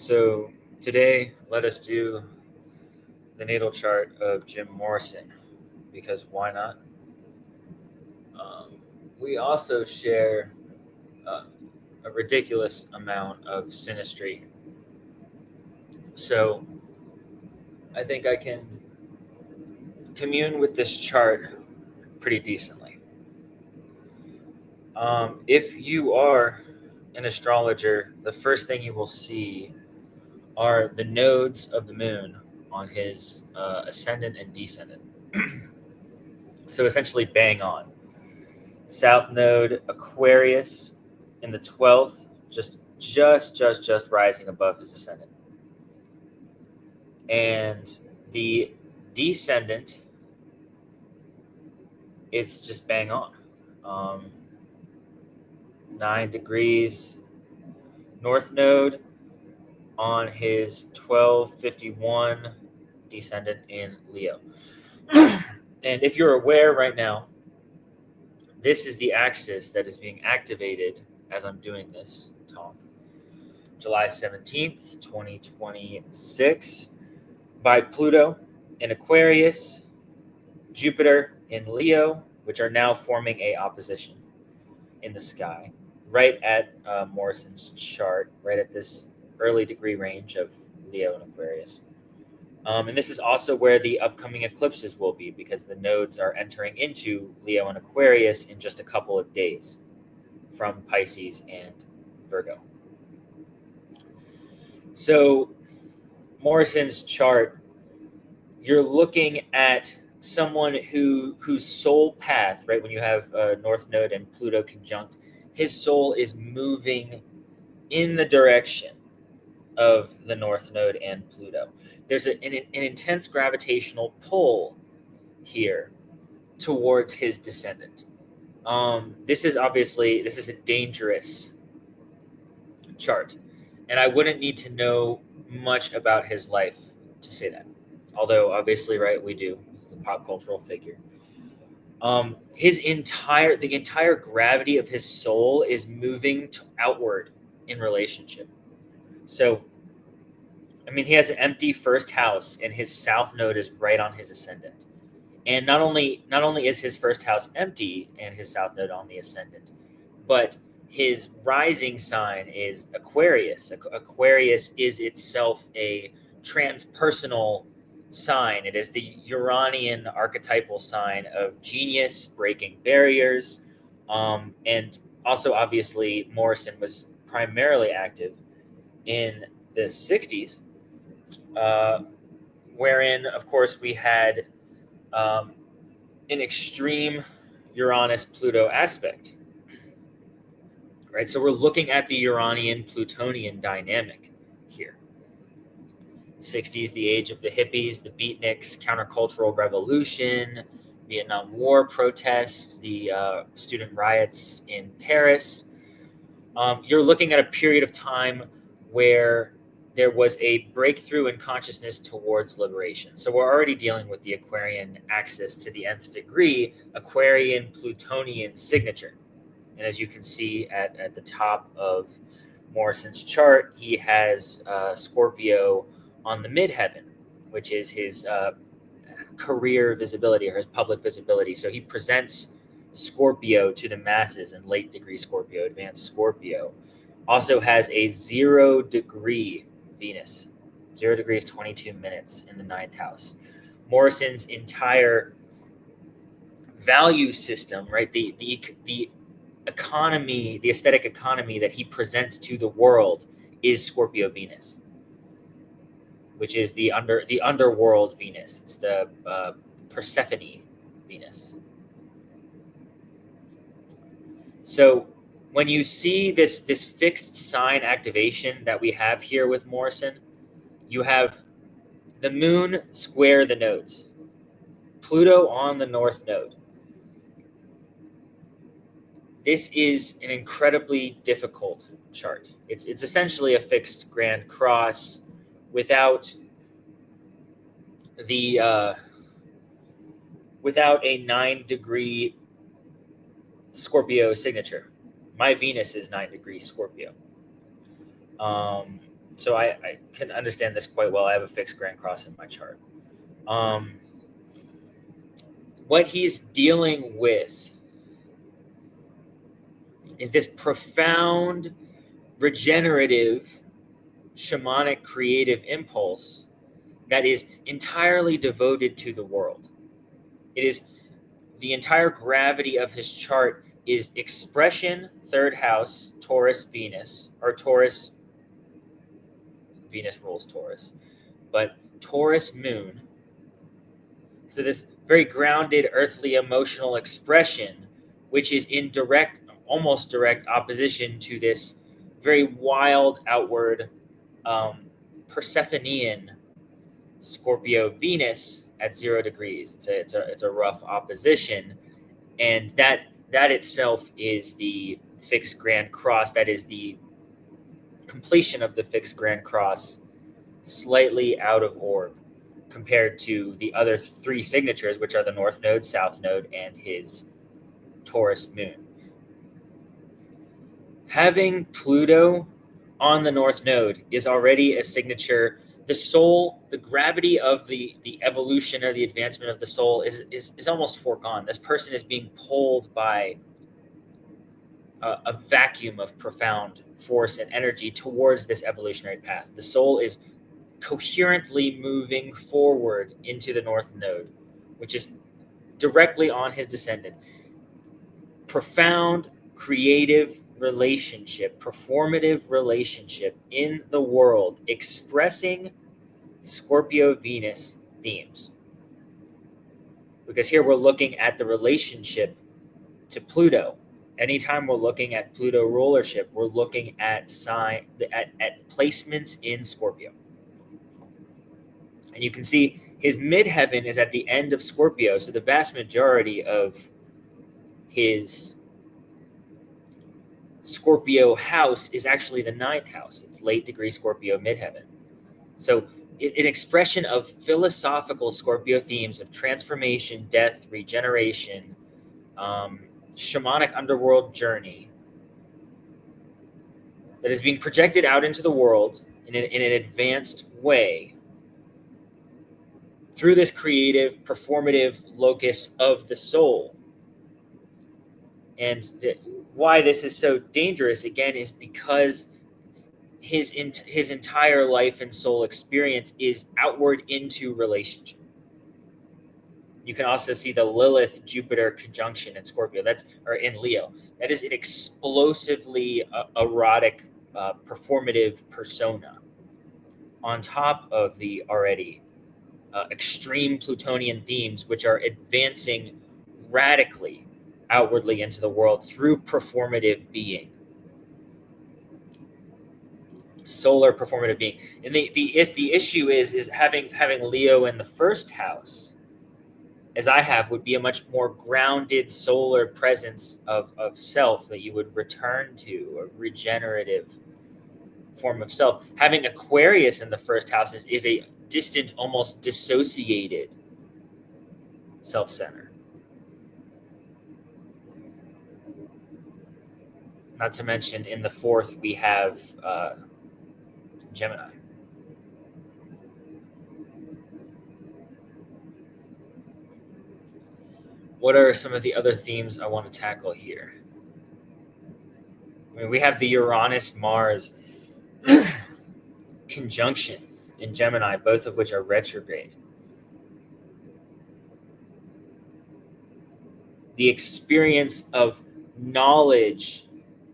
So today, let us do the natal chart of Jim Morrison, because why not? Um, we also share uh, a ridiculous amount of synastry. So I think I can commune with this chart pretty decently. If you are an astrologer, the first thing you will see are the nodes of the moon on his ascendant and descendant. So essentially, bang on. South node Aquarius in the 12th, just rising above his ascendant. And the descendant, it's just bang on. 9 degrees north node on his 1251 descendant in Leo. And if you're aware right now, this is the axis that is being activated as I'm doing this talk. July 17th, 2026, by Pluto in Aquarius, Jupiter in Leo, which are now forming a opposition in the sky, right at Morrison's chart, right at this early degree range of Leo and Aquarius. And this is also where the upcoming eclipses will be, because the nodes are entering into Leo and Aquarius in just a couple of days from Pisces and Virgo. So Morrison's chart, you're looking at someone whose soul path, right, when you have North Node and Pluto conjunct, his soul is moving in the direction of the North Node and Pluto. There's an intense gravitational pull here towards his descendant. This is a dangerous chart, and I wouldn't need to know much about his life to say that. Although obviously, right, we do. He's a pop cultural figure. The entire gravity of his soul is moving outward in relationship. So, I mean, he has an empty first house, and his south node is right on his ascendant. And not only is his first house empty and his south node on the ascendant, but his rising sign is Aquarius. Aquarius is itself a transpersonal sign. It is the Uranian archetypal sign of genius, breaking barriers, and also obviously Morrison was primarily active in the 60s, uh, wherein, of course, we had um, an extreme Uranus Pluto aspect, right? So we're looking at the Uranian Plutonian dynamic here. 60s, the age of the hippies, the beatniks, countercultural revolution, Vietnam War protests, the student riots in Paris. You're looking at a period of time where there was a breakthrough in consciousness towards liberation. So we're already dealing with the Aquarian axis to the nth degree, Aquarian Plutonian signature. And as you can see at the top of Morrison's chart, he has Scorpio on the midheaven, which is his career visibility or his public visibility. So he presents Scorpio to the masses in late degree Scorpio, advanced Scorpio. Also has a 0 degree Venus. 0 degrees, 22 minutes in the ninth house. Morrison's entire value system, right? The economy, the aesthetic economy that he presents to the world is Scorpio Venus, which is the underworld Venus. It's the Persephone Venus. So when you see this fixed sign activation that we have here with Morrison, you have the moon square the nodes, Pluto on the north node. This is an incredibly difficult chart. It's essentially a fixed grand cross without the without a 9 degree Scorpio signature. My Venus is 9 degrees Scorpio. So I can understand this quite well. I have a fixed Grand Cross in my chart. Um, what he's dealing with is this profound, regenerative, shamanic, creative impulse that is entirely devoted to the world. It is the entire gravity of his chart is expression, third house, Taurus, Venus, or Taurus, Venus rules Taurus, but Taurus moon. So this very grounded, earthly, emotional expression, which is in direct, almost direct opposition to this very wild, outward, Persephonean Scorpio Venus at 0 degrees. It's a rough opposition, and that itself is the fixed Grand Cross. That is the completion of the fixed Grand Cross, slightly out of orb compared to the other three signatures, which are the North Node, South Node, and his Taurus moon. Having Pluto on the North Node is already a signature. The soul, the gravity of the evolution or the advancement of the soul is almost foregone. This person is being pulled by a vacuum of profound force and energy towards this evolutionary path. The soul is coherently moving forward into the North Node, which is directly on his descendant. Profound, creative relationship, performative relationship in the world, expressing Scorpio Venus themes. Because here we're looking at the relationship to Pluto. Anytime we're looking at Pluto rulership, we're looking at placements in Scorpio. And you can see his midheaven is at the end of Scorpio, so the vast majority of his Scorpio house is actually the 9th house. It's late degree Scorpio midheaven. So an expression of philosophical Scorpio themes of transformation, death, regeneration, shamanic underworld journey that is being projected out into the world in an advanced way through this creative, performative locus of the soul. And why this is so dangerous, again, is because his entire life and soul experience is outward into relationship. You can also see the Lilith Jupiter conjunction in Scorpio. Or in Leo. That is an explosively erotic, performative persona on top of the already extreme Plutonian themes, which are advancing radically outwardly into the world through performative being. Solar performative being. And the issue is having Leo in the first house, as I have, would be a much more grounded solar presence of self that you would return to, a regenerative form of self. Having Aquarius in the first house is a distant, almost dissociated self-center. Not to mention, in the fourth, we have Gemini. What are some of the other themes I want to tackle here? I mean, we have the Uranus-Mars conjunction in Gemini, both of which are retrograde. The experience of knowledge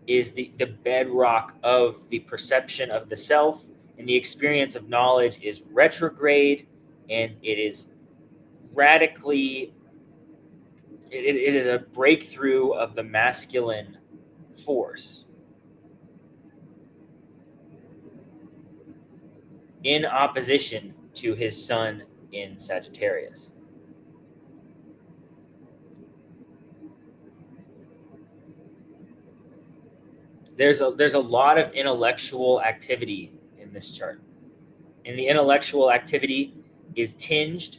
is the bedrock of the perception of the self, and the experience of knowledge is retrograde, and it is radically, it is a breakthrough of the masculine force in opposition to his sun in Sagittarius. There's a lot of intellectual activity in this chart. And the intellectual activity is tinged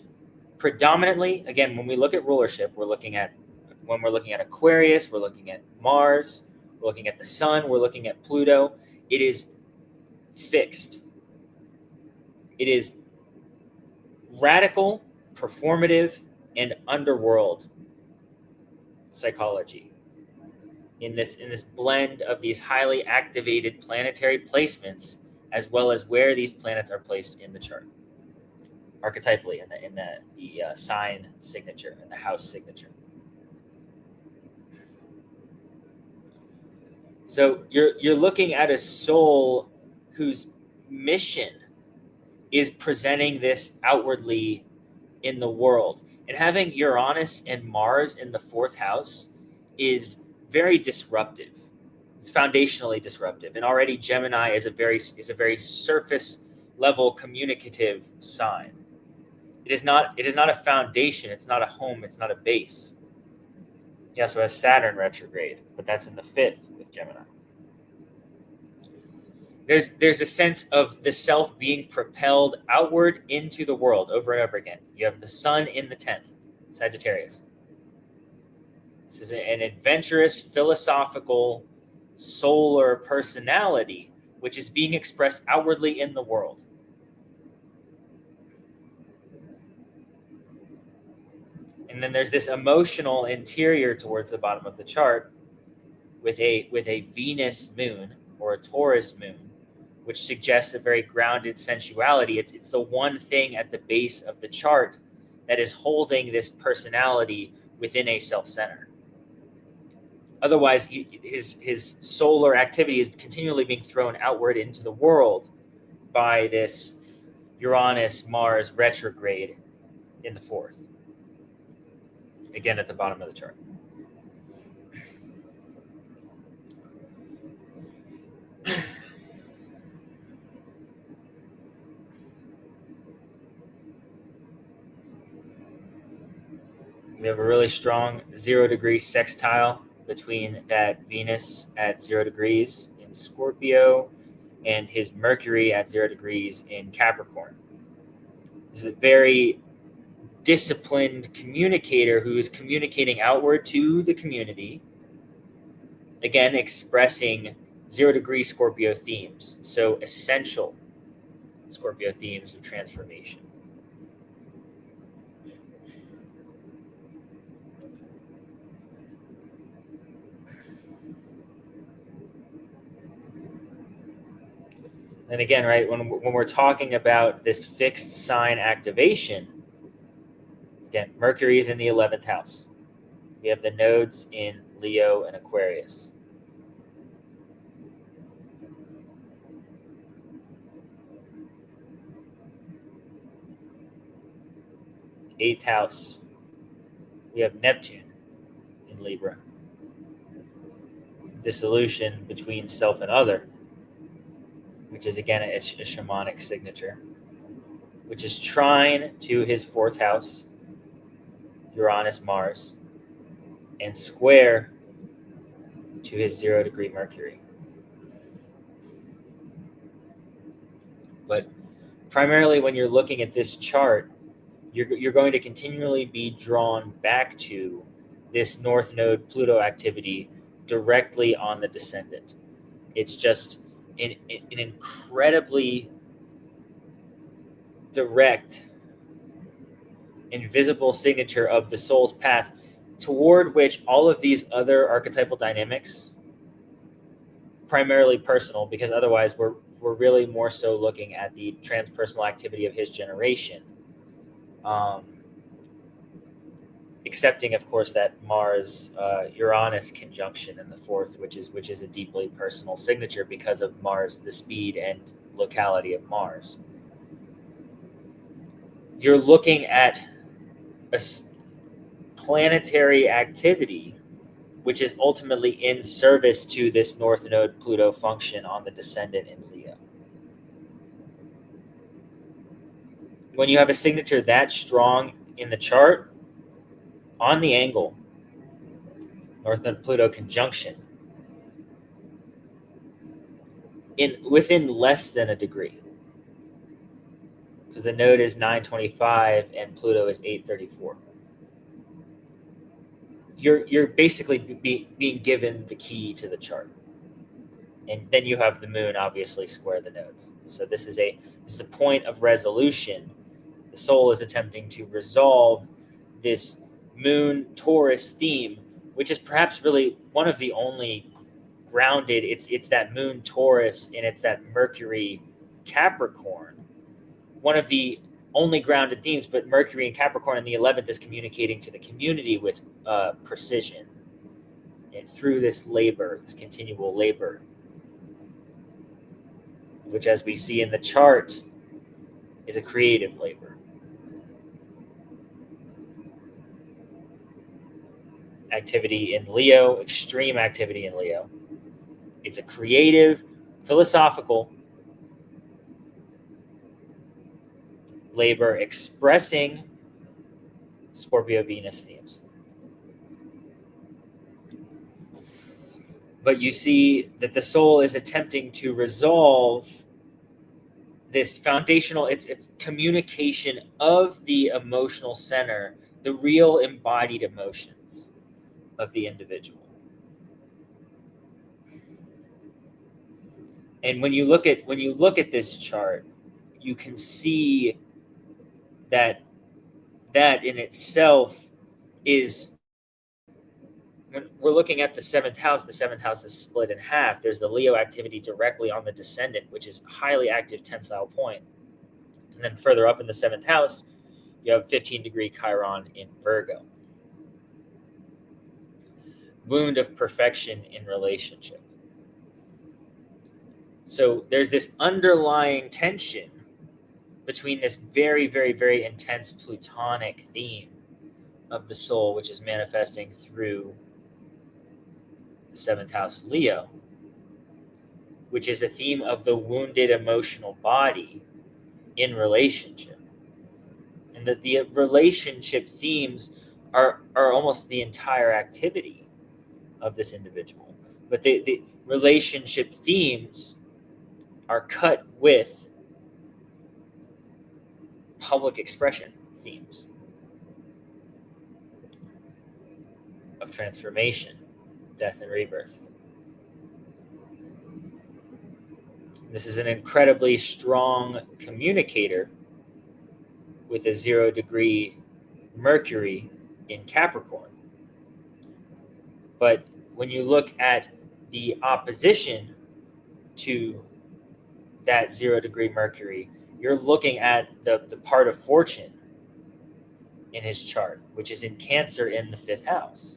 predominantly, again, when we look at rulership, when we're looking at Aquarius, we're looking at Mars, we're looking at the sun, we're looking at Pluto. It is fixed. It is radical, performative, and underworld psychology in this blend of these highly activated planetary placements, as well as where these planets are placed in the chart archetypally in the sign signature and the house signature. So you're looking at a soul whose mission is presenting this outwardly in the world. And having Uranus and Mars in the fourth house is very disruptive. It's foundationally disruptive. And already Gemini is a very surface level communicative sign. It is not a foundation, it's not a home, it's not a base. He also has Saturn retrograde, but that's in the fifth with Gemini. There's a sense of the self being propelled outward into the world over and over again. You have the sun in the 10th, Sagittarius. This is an adventurous, philosophical, solar personality, which is being expressed outwardly in the world. And then there's this emotional interior towards the bottom of the chart with a Venus moon or a Taurus moon, which suggests a very grounded sensuality. It's the one thing at the base of the chart that is holding this personality within a self-center. Otherwise, his solar activity is continually being thrown outward into the world by this Uranus-Mars retrograde in the fourth. Again, at the bottom of the chart. We have a really strong 0-degree sextile between that Venus at 0 degrees in Scorpio and his Mercury at 0 degrees in Capricorn. This is a very disciplined communicator who is communicating outward to the community, again, expressing 0-degree Scorpio themes. So essential Scorpio themes of transformation. And again, right, when we're talking about this fixed sign activation, again, Mercury is in the 11th house. We have the nodes in Leo and Aquarius. Eighth house, we have Neptune in Libra. Dissolution between self and other, which is again a shamanic signature, which is trine to his fourth house, Uranus, Mars, and square to his 0-degree Mercury. But primarily when you're looking at this chart, you're going to continually be drawn back to this North Node Pluto activity directly on the descendant. It's just an incredibly direct, invisible signature of the soul's path toward which all of these other archetypal dynamics, primarily personal, because otherwise we're really more so looking at the transpersonal activity of his generation, accepting, of course, that Mars Uranus conjunction in the fourth, which is a deeply personal signature because of Mars, the speed and locality of Mars. You're looking at a planetary activity which is ultimately in service to this North Node Pluto function on the descendant in Leo. When you have a signature that strong in the chart, on the angle, North Node Pluto conjunction, within less than a degree, because the node is 925 and Pluto is 834. You're basically being given the key to the chart. And then you have the moon obviously square the nodes. So this is the point of resolution. The soul is attempting to resolve this moon Taurus theme, which is perhaps really one of the only grounded. It's that moon Taurus and it's that Mercury Capricorn, one of the only grounded themes. But Mercury and Capricorn in the 11th is communicating to the community with precision, and through this labor, this continual labor, which, as we see in the chart, is a creative labor. Activity in Leo, extreme activity in Leo. It's a creative, philosophical labor expressing Scorpio Venus themes. But you see that the soul is attempting to resolve this foundational, it's communication of the emotional center, the real embodied emotions of the individual. And when you look at this chart, you can see that in itself is, when we're looking at the seventh house is split in half. There's the Leo activity directly on the descendant, which is a highly active tensile point. And then further up in the seventh house, you have 15-degree Chiron in Virgo. Wound of perfection in relationship. So there's this underlying tension between this very, very, very intense plutonic theme of the soul, which is manifesting through the seventh house Leo, which is a theme of the wounded emotional body in relationship. And that the relationship themes are almost the entire activity of this individual. But the relationship themes are cut with public expression themes of transformation, death, and rebirth. This is an incredibly strong communicator with a 0-degree Mercury in Capricorn. But when you look at the opposition to that 0-degree Mercury, you're looking at the part of fortune in his chart, which is in Cancer in the 5th house.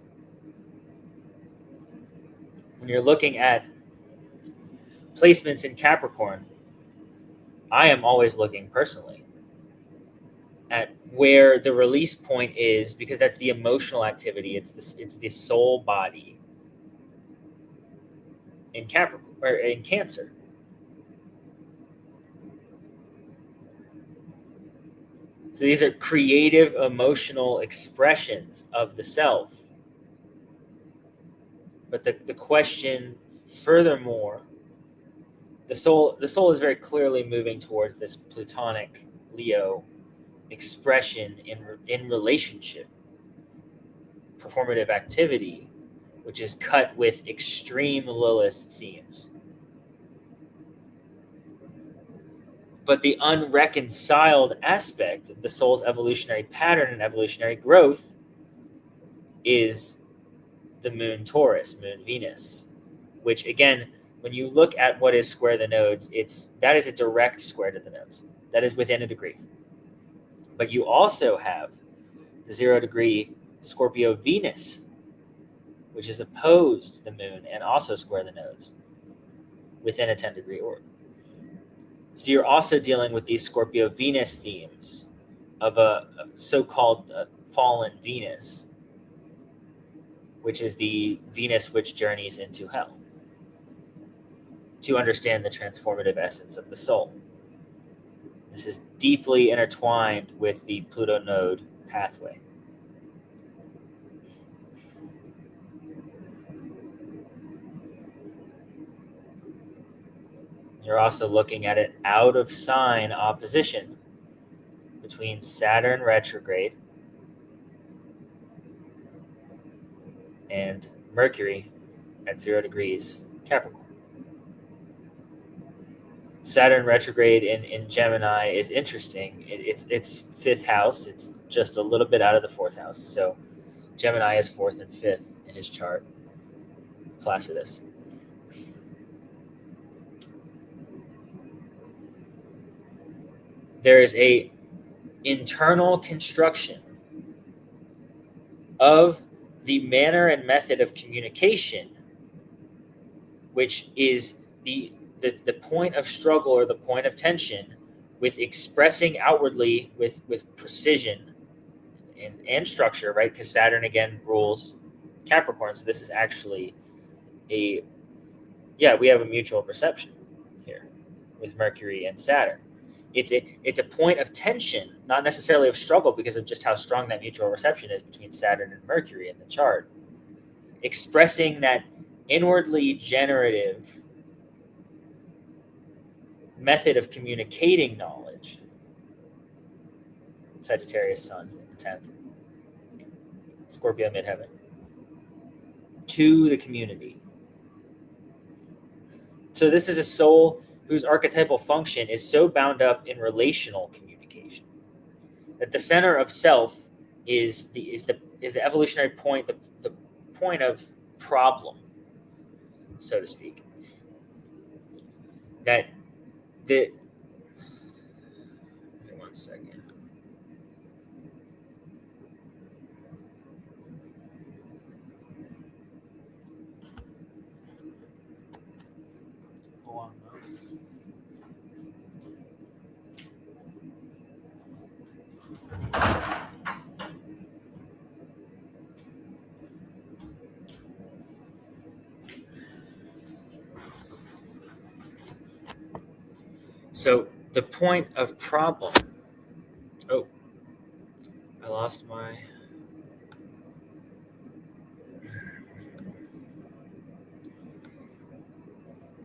When you're looking at placements in Capricorn, I am always looking personally at where the release point is, because that's the emotional activity. It's the soul body in Capricorn or in Cancer. So these are creative, emotional expressions of the self. But the question, furthermore, the soul is very clearly moving towards this plutonic Leo expression in relationship, performative activity, which is cut with extreme Lilith themes. But the unreconciled aspect of the soul's evolutionary pattern and evolutionary growth is the moon Taurus, moon Venus, which, again, when you look at what is square the nodes, that is a direct square to the nodes. That is within a degree. But you also have the 0-degree Scorpio Venus, which is opposed to the moon and also square the nodes within a 10-degree orb. So you're also dealing with these Scorpio Venus themes of a so-called fallen Venus, which is the Venus which journeys into hell, to understand the transformative essence of the soul. This is deeply intertwined with the Pluto node pathway. You're also looking at an out of sign opposition between Saturn retrograde and Mercury at 0 degrees Capricorn. Saturn retrograde in Gemini is interesting. It's fifth house. It's just a little bit out of the fourth house. So Gemini is fourth and fifth in his chart. Placidus. There is a internal construction of the manner and method of communication, which is the point of struggle or the point of tension with expressing outwardly with precision and structure, right? Because Saturn again rules Capricorn, so this is actually a we have a mutual perception here with Mercury and Saturn. It's a point of tension, not necessarily of struggle, because of just how strong that mutual reception is between Saturn and Mercury in the chart. Expressing that inwardly generative method of communicating knowledge. Sagittarius Sun in the 10th. Scorpio midheaven. To the community. So this is a soul whose archetypal function is so bound up in relational communication that the center of self is the evolutionary point, the point of problem, so to speak. That the one second. Go on. So the point of problem. Oh, I lost my.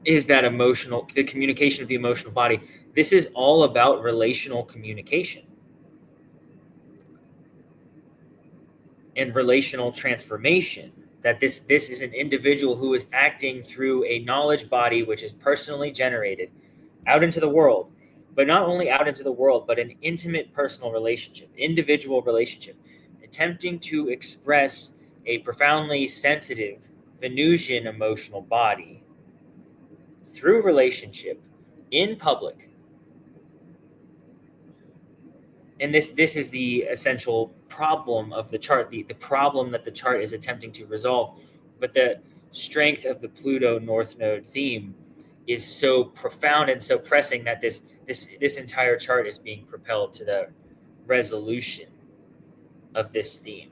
Is that the communication of the emotional body. This is all about relational communication and relational transformation. That this is an individual who is acting through a knowledge body which is personally generated out into the world, but not only out into the world, but an intimate personal relationship, individual relationship, attempting to express a profoundly sensitive Venusian emotional body through relationship in public. And this is the essential problem of the chart, the problem that the chart is attempting to resolve. But the strength of the Pluto North Node theme is so profound and so pressing that this entire chart is being propelled to the resolution of this theme.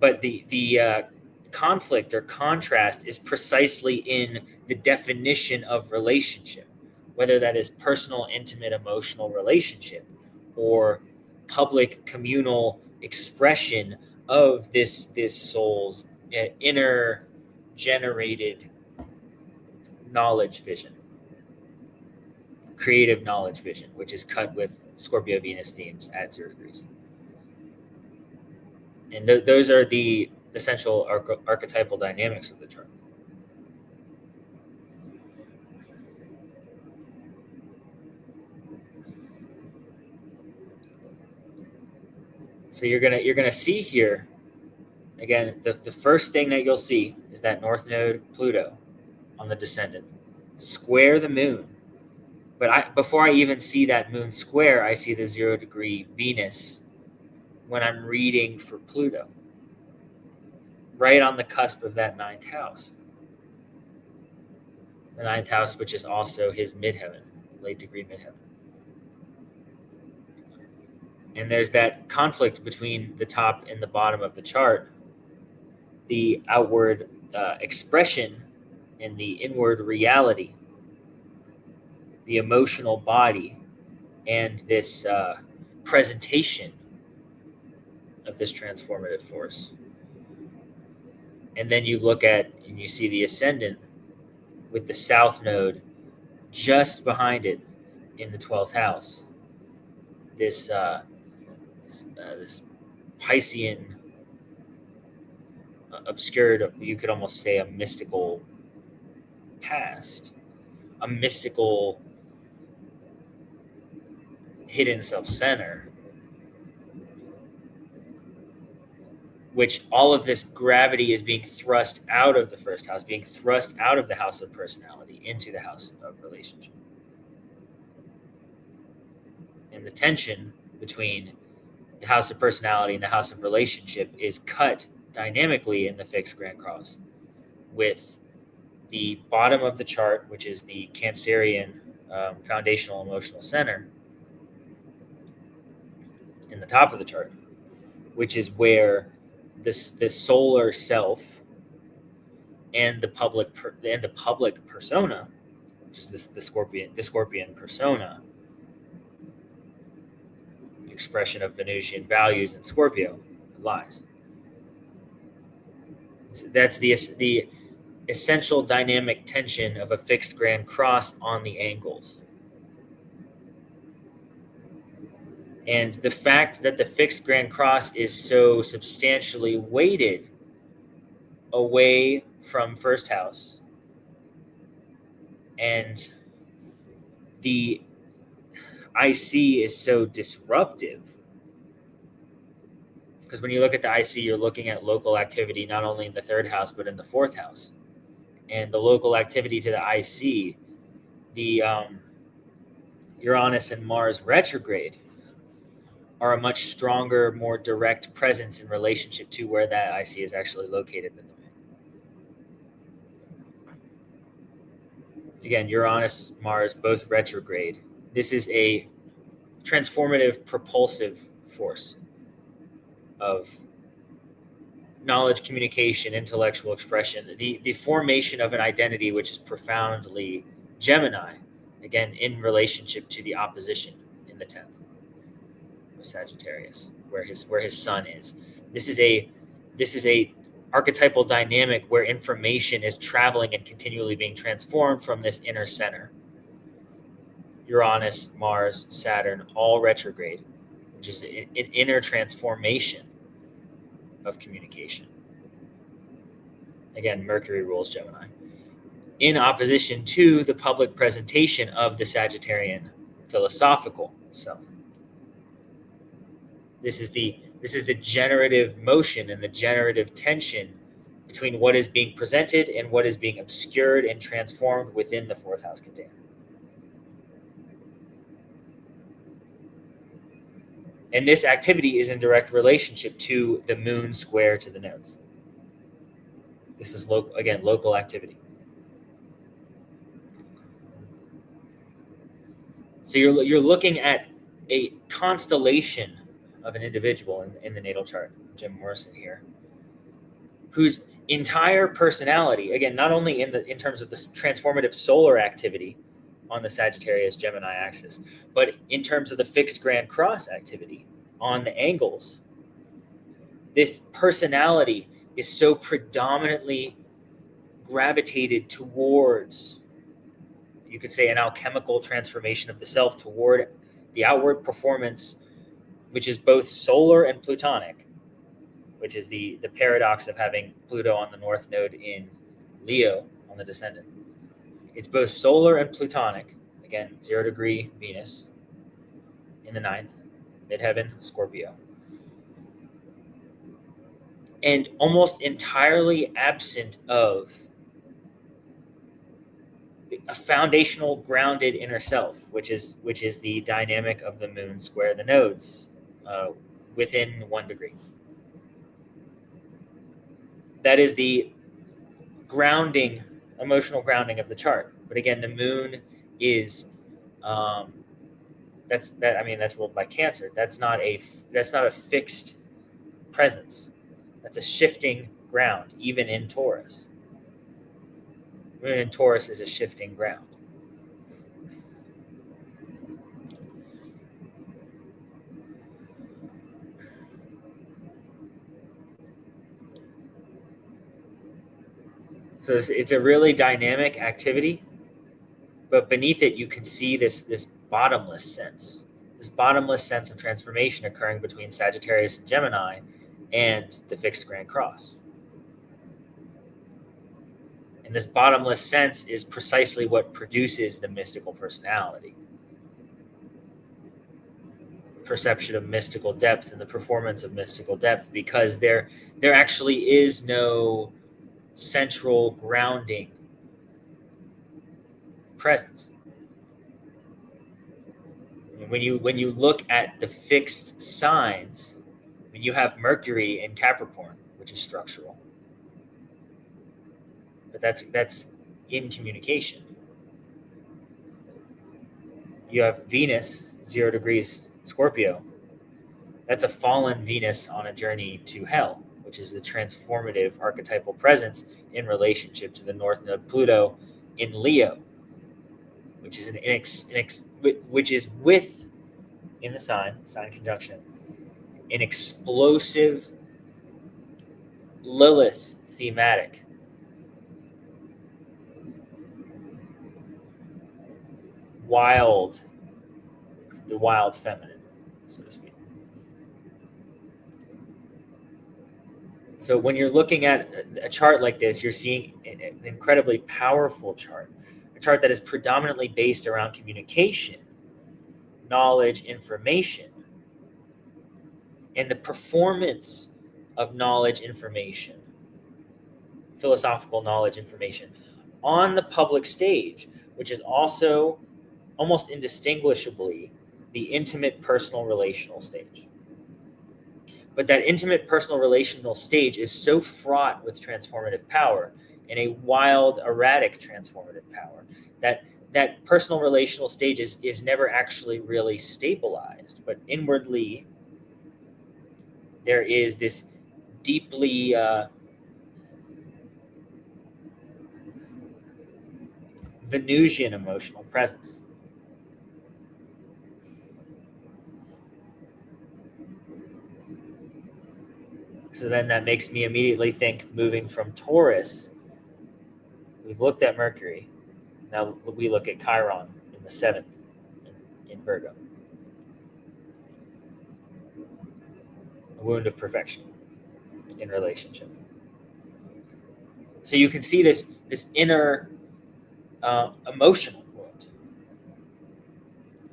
But the conflict or contrast is precisely in the definition of relationship, whether that is personal, intimate, emotional relationship or public communal expression of this soul's inner generated knowledge vision, creative knowledge vision, which is cut with Scorpio Venus themes at 0 degrees. And those are the essential archetypal dynamics of the chart. So you're gonna see here again the first thing that you'll see is that North Node Pluto on the descendant square the moon. But before I even see that moon square, I see the 0 degree Venus when I'm reading for Pluto, right on the cusp of that 9th house. The 9th house, which is also his midheaven, late degree midheaven. And there's that conflict between the top and the bottom of the chart, the outward expression and the inward reality, the emotional body, and this presentation of this transformative force. And then you look at and you see the ascendant with the South Node just behind it in the 12th house. This Piscean, obscured, you could almost say a mystical past a mystical hidden self-center, which all of this gravity is being thrust out of the first house, being thrust out of the house of personality into the house of relationship. And the tension between the house of personality and the house of relationship is cut dynamically in the fixed grand cross, with the bottom of the chart, which is the Cancerian foundational emotional center, in the top of the chart, which is where the solar self and the public persona, which is the scorpion persona, expression of Venusian values in Scorpio, lies. That's the essential dynamic tension of a fixed grand cross on the angles. And the fact that the fixed grand cross is so substantially weighted away from first house, and the IC is so disruptive, because when you look at the IC, you're looking at local activity not only in the third house but in the fourth house. And the local activity to the IC, the Uranus and Mars retrograde, are a much stronger, more direct presence in relationship to where that IC is actually located than the moon. Again, Uranus, Mars, both retrograde. This is a transformative, propulsive force of knowledge, communication, intellectual expression, the formation of an identity which is profoundly Gemini, again, in relationship to the opposition in the 10th of Sagittarius, where his sun is. This is a archetypal dynamic where information is traveling and continually being transformed from this inner center. Uranus, Mars, Saturn, all retrograde, which is an inner transformation of communication. Again, Mercury rules Gemini, in opposition to the public presentation of the Sagittarian philosophical self. This is the generative motion and the generative tension between what is being presented and what is being obscured and transformed within the fourth house container. And this activity is in direct relationship to the moon square to the nodes. This is local activity. So you're looking at a constellation of an individual in the natal chart, Jim Morrison here, whose entire personality, again, not only in terms of the transformative solar activity on the Sagittarius Gemini axis, but in terms of the fixed grand cross activity on the angles, this personality is so predominantly gravitated towards, you could say, an alchemical transformation of the self toward the outward performance, which is both solar and plutonic, which is the paradox of having Pluto on the north node in Leo on the descendant. It's both solar and plutonic. Again, 0 degree Venus in the 9th, midheaven Scorpio. And almost entirely absent of a foundational grounded inner self, which is the dynamic of the moon square the nodes within 1 degree. That is the grounding, emotional grounding of the chart. But again, the moon is that's ruled by Cancer. That's not a fixed presence. That's a shifting ground, even in Taurus. Moon in Taurus is a shifting ground. So it's a really dynamic activity, but beneath it, you can see this bottomless sense of transformation occurring between Sagittarius and Gemini and the fixed grand cross. And this bottomless sense is precisely what produces the mystical personality. Perception of mystical depth and the performance of mystical depth, because there actually is no central grounding presence. When you look at the fixed signs, when you have Mercury in Capricorn, which is structural, but that's in communication. You have Venus, 0 degrees Scorpio. That's a fallen Venus on a journey to hell, which is the transformative archetypal presence in relationship to the North Node Pluto in Leo, which is which is with, in the sign conjunction, an explosive Lilith thematic. The wild feminine, so to speak. So when you're looking at a chart like this, you're seeing an incredibly powerful chart, a chart that is predominantly based around communication, knowledge, information, and the performance of knowledge, information, philosophical knowledge, information on the public stage, which is also almost indistinguishably the intimate, personal, relational stage. But that intimate, personal, relational stage is so fraught with transformative power, and a wild, erratic transformative power, that personal, relational stage is never actually really stabilized. But inwardly, there is this deeply Venusian emotional presence. So then that makes me immediately think, moving from Taurus, we've looked at Mercury. Now we look at Chiron in the 7th in Virgo. A wound of perfection in relationship. So you can see this inner emotional wound,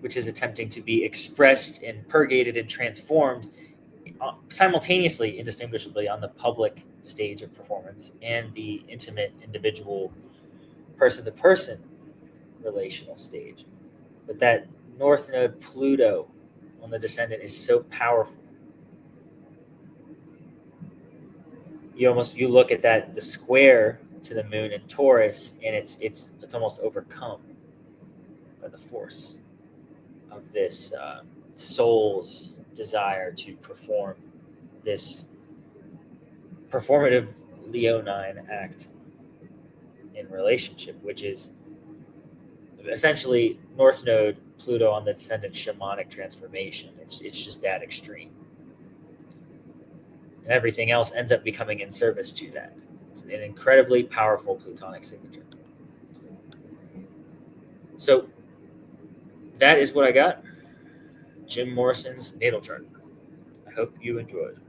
which is attempting to be expressed and purgated and transformed simultaneously, indistinguishably, on the public stage of performance and the intimate, individual, person-to-person relational stage. But that North Node Pluto on the descendant is so powerful. You look at that, the square to the moon in Taurus, and it's almost overcome by the force of this soul's desire to perform this performative Leonine act in relationship, which is essentially North Node Pluto on the descendant shamanic transformation. It's just that extreme. And everything else ends up becoming in service to that. It's an incredibly powerful Plutonic signature. So that is what I got. Jim Morrison's natal chart. I hope you enjoyed.